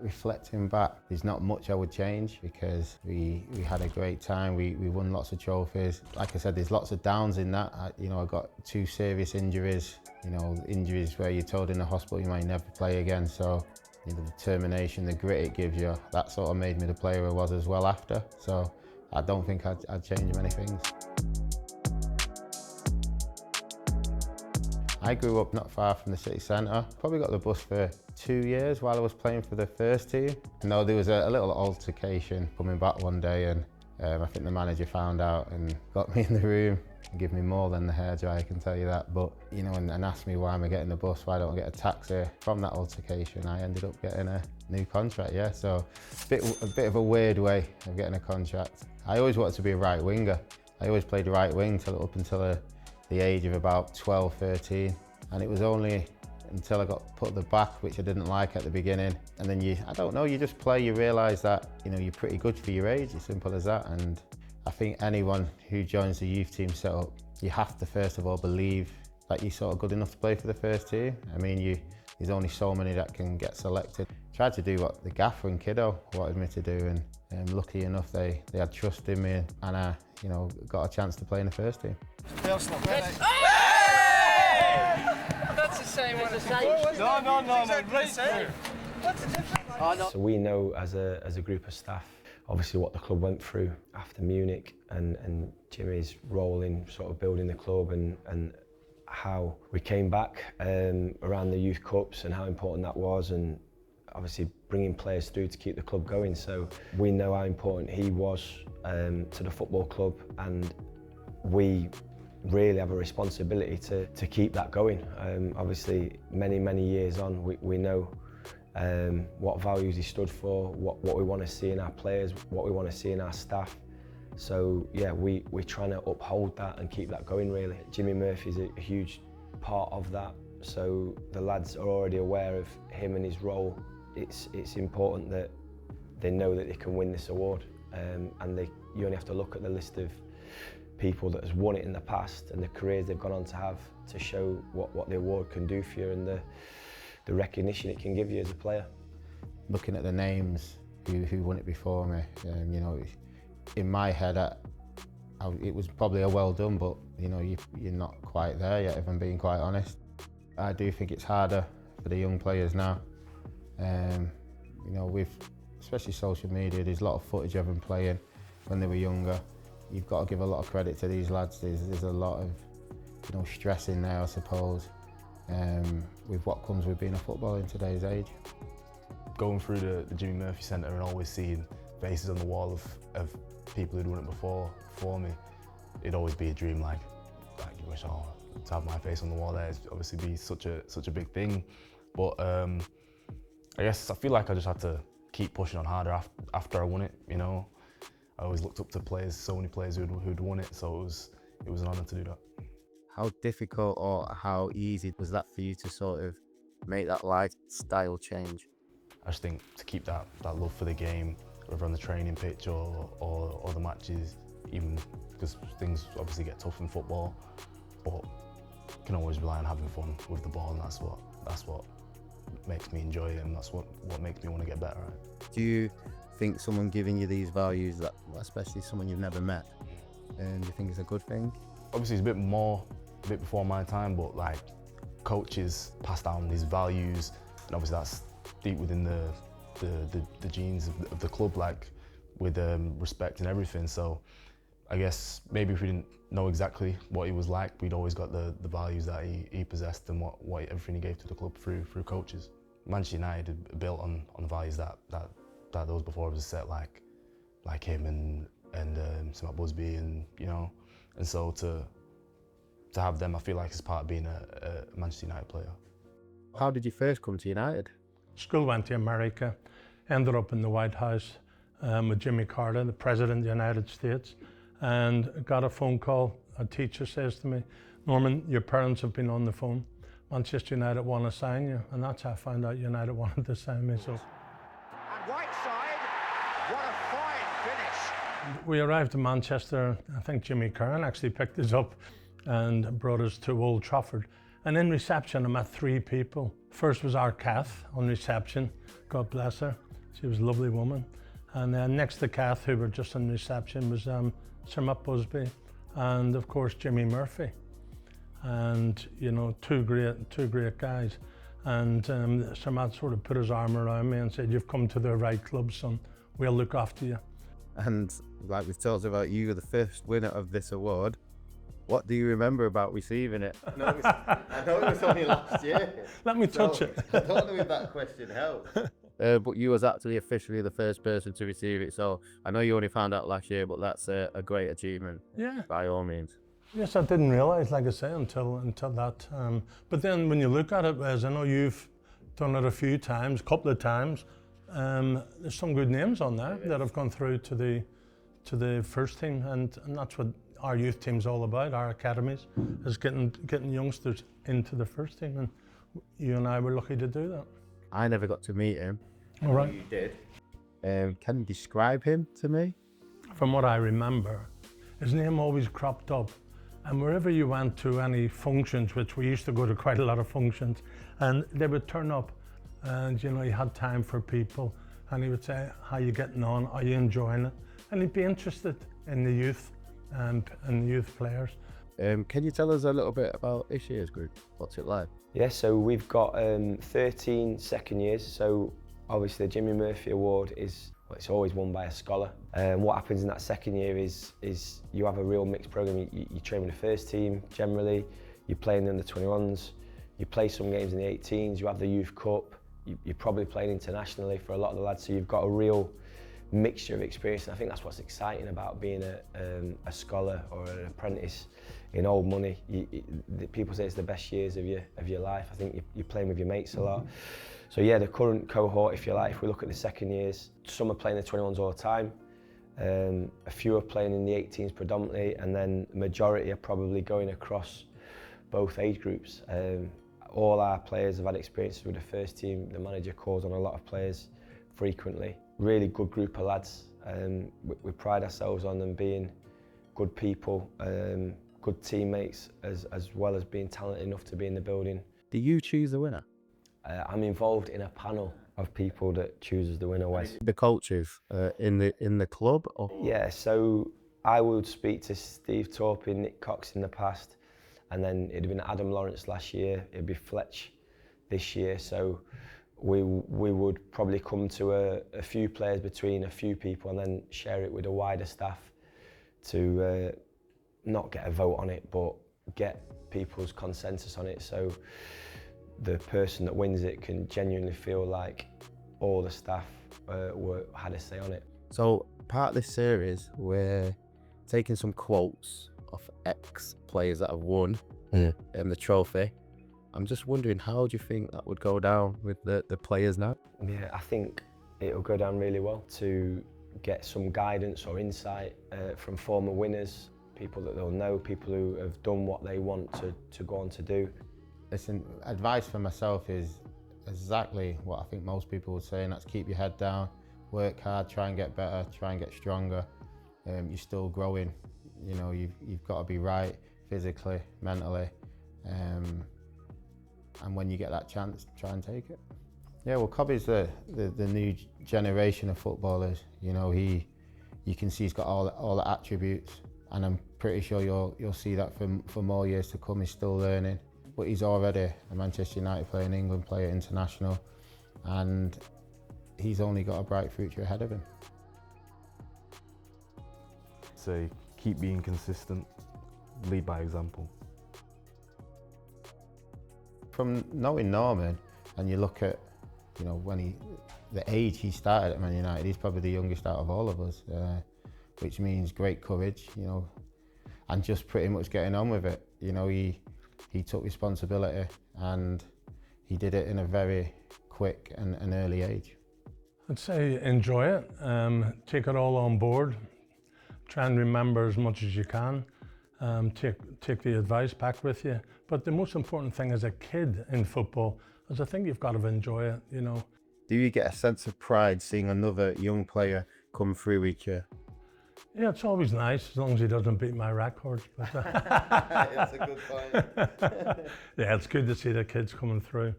Reflecting back, there's not much I would change because we had a great time. We won lots of trophies. Like I said, there's lots of downs in that. I got 2 serious injuries. Injuries where you're told in the hospital you might never play again. So the determination, the grit it gives you, that sort of made me the player I was as well after. So I don't think I'd change many things. I grew up not far from the city centre. Probably got the bus for 2 years while I was playing for the first team. No, there was a little altercation coming back one day, and I think the manager found out and got me in the room and gave me more than the hairdryer, I can tell you that. But, and asked me why am I getting the bus, why don't I get a taxi? From that altercation, I ended up getting a new contract, yeah. So a bit of a weird way of getting a contract. I always wanted to be a right winger. I always played right wing up until the age of about 12, 13. And it was only until I got put at the back, which I didn't like at the beginning. And then you just play, you realise that, you're pretty good for your age, as simple as that. And I think anyone who joins the youth team setup, you have to first of all believe that you're sort of good enough to play for the first team. I mean, there's only so many that can get selected. Tried to do what the gaffer and kiddo wanted me to do, and lucky enough they had trust in me, and I got a chance to play in the first team. That's the same one. No. What's the difference? So we know as a group of staff, obviously what the club went through after Munich, and Jimmy's role in sort of building the club, and how we came back around the youth cups and how important that was, and obviously bringing players through to keep the club going. So we know how important he was to the football club, and we really have a responsibility to keep that going. Obviously many years on, we know what values he stood for, what we want to see in our players, what we want to see in our staff. So yeah, we're trying to uphold that and keep that going really. Jimmy Murphy's a huge part of that, so the lads are already aware of him and his role. It's important that they know that they can win this award, and you only have to look at the list of people that has won it in the past and the careers they've gone on to have to show what the award can do for you and the recognition it can give you as a player. Looking at the names who won it before me, in my head it was probably a well done, but you're not quite there yet, if I'm being quite honest. I do think it's harder for the young players now. With especially social media, there's a lot of footage of them playing when they were younger. You've got to give a lot of credit to these lads. There's a lot of stress in there, I suppose, with what comes with being a footballer in today's age. Going through the Jimmy Murphy Centre and always seeing faces on the wall of people who'd won it before me, it'd always be a dream. Like you wish, to have my face on the wall there. It'd obviously be such a big thing. But I guess I feel like I just had to keep pushing on harder after I won it. I always looked up to so many players who'd won it, so it was an honour to do that. How difficult or how easy was that for you to sort of make that lifestyle change? I just think to keep that love for the game, whether on the training pitch or the matches, even because things obviously get tough in football, but you can always rely on having fun with the ball, and that's what makes me enjoy it, and that's what makes me want to get better at it. Do you think someone giving you these values, that especially someone you've never met, and do you think it's a good thing? Obviously it's a bit before my time, but like coaches pass down these values, and obviously that's deep within the genes of the club, like with respect and everything. So I guess maybe if we didn't know exactly what he was like, we'd always got the values that he possessed and what everything he gave to the club through coaches. Manchester United built on the values that those before was set, like him and Sir Matt Busby, and and so to have them, I feel like it's part of being a Manchester United player. How did you first come to United? School went to America, ended up in the White House with Jimmy Carter, the President of the United States, and got a phone call. A teacher says to me, "Norman, your parents have been on the phone. Manchester United want to sign you," and that's how I found out United wanted to sign me. So. And Whiteside, what a fine finish. We arrived in Manchester. I think Jimmy Curran actually picked us up and brought us to Old Trafford. And in reception, I met 3 people. First was our Kath on reception, God bless her. She was a lovely woman. And then next to Kath, who were just in reception, was Sir Matt Busby and of course Jimmy Murphy. And you know, two great guys. And Sir Matt sort of put his arm around me and said, "You've come to the right club, son. We'll look after you." And like we've talked about, you were the first winner of this award. What do you remember about receiving it? I know it was only last year. Let me touch it. I don't know if that question helps. But you was actually officially the first person to receive it. So I know you only found out last year, but that's a great achievement. Yeah. By all means. Yes, I didn't realise, like I say, until that. But then when you look at it, Wes, I know you've done it a few times, a couple of times. There's some good names on there that have gone through to the first team, and that's what our youth team's all about. Our academies is getting youngsters into the first team, and you and I were lucky to do that. I never got to meet him. All right. You did. Can you describe him to me? From what I remember, his name always cropped up, and wherever you went to any functions, which we used to go to quite a lot of functions, and they would turn up, and you know, he had time for people, and he would say, "How you getting on? Are you enjoying it?" And he'd be interested in the youth and the youth players. Can you tell us a little bit about this year's group? What's it like? Yeah, so we've got 13 second years. So obviously the Jimmy Murphy Award is, well, it's always won by a scholar. What happens in that second year is you have a real mixed program. You train with the first team generally, you play in the under-21s, you play some games in the 18s, you have the Youth Cup, you're probably playing internationally for a lot of the lads, so you've got a real mixture of experience, and I think that's what's exciting about being a scholar or an apprentice in old money. People say it's the best years of your life. I think you're playing with your mates a lot. So yeah, the current cohort, if you like, if we look at the second years, some are playing the 21s all the time, a few are playing in the 18s predominantly, and then the majority are probably going across both age groups. All our players have had experiences with the first team. The manager calls on a lot of players frequently. Really good group of lads. We pride ourselves on them being good people, good teammates, as well as being talented enough to be in the building. Do you choose the winner? I'm involved in a panel of people that chooses the winner, Wes. The coaches in the club? Or? Yeah, so I would speak to Steve Torpin, Nick Cox in the past, and then it'd have been Adam Lawrence last year, it'd be Fletch this year. So we would probably come to a few players between a few people and then share it with a wider staff to not get a vote on it, but get people's consensus on it, so the person that wins it can genuinely feel like all the staff had a say on it. So part of this series, we're taking some quotes of ex-players that have won the trophy. I'm just wondering, how do you think that would go down with the players now? Yeah, I think it'll go down really well to get some guidance or insight from former winners, people that they'll know, people who have done what they want to go on to do. Listen, advice for myself is exactly what I think most people would say, and that's keep your head down, work hard, try and get better, try and get stronger. You're still growing, you know, you've got to be right physically, mentally. And when you get that chance, try and take it. Yeah, well, Kobbie's the new generation of footballers. You know, you can see he's got all the attributes, and I'm pretty sure you'll see that for more years to come. He's still learning, but he's already a Manchester United player, an England player, international, and he's only got a bright future ahead of him. Say, keep being consistent, lead by example. From knowing Norman, and you look at, you know, the age he started at Man United, he's probably the youngest out of all of us, which means great courage, you know, and just pretty much getting on with it. You know, he took responsibility and he did it in a very quick and early age. I'd say enjoy it, take it all on board, try and remember as much as you can, take the advice back with you. But the most important thing as a kid in football is I think you've got to enjoy it, you know. Do you get a sense of pride seeing another young player come through each year? Yeah, it's always nice as long as he doesn't beat my records. But, That's a good point. yeah, it's good to see the kids coming through.